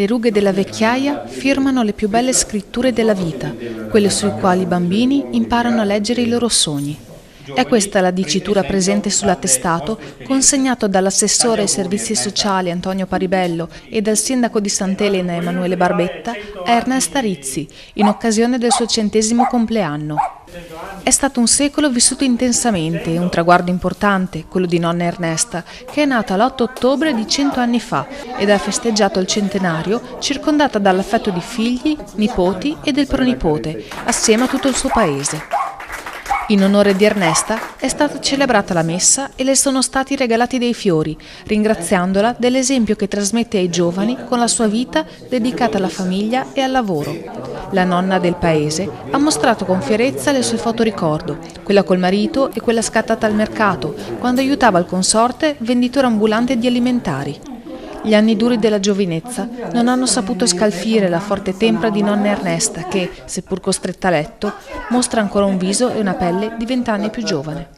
Le rughe della vecchiaia firmano le più belle scritture della vita, quelle sui quali i bambini imparano a leggere i loro sogni. È questa la dicitura presente sull'attestato consegnato dall'assessore ai servizi sociali Antonio Paribello e dal sindaco di Sant'Elena Emanuele Barbetta a Ernesta Rizzi in occasione del suo 100° compleanno. È stato un secolo vissuto intensamente e un traguardo importante, quello di nonna Ernesta, che è nata l'8 ottobre di 100 anni fa ed ha festeggiato il centenario circondata dall'affetto di figli, nipoti e del pronipote, assieme a tutto il suo paese. In onore di Ernesta è stata celebrata la messa e le sono stati regalati dei fiori, ringraziandola dell'esempio che trasmette ai giovani con la sua vita dedicata alla famiglia e al lavoro. La nonna del paese ha mostrato con fierezza le sue fotoricordo, quella col marito e quella scattata al mercato, quando aiutava il consorte venditore ambulante di alimentari. Gli anni duri della giovinezza non hanno saputo scalfire la forte tempra di nonna Ernesta che, seppur costretta a letto, mostra ancora un viso e una pelle di 20 anni più giovane.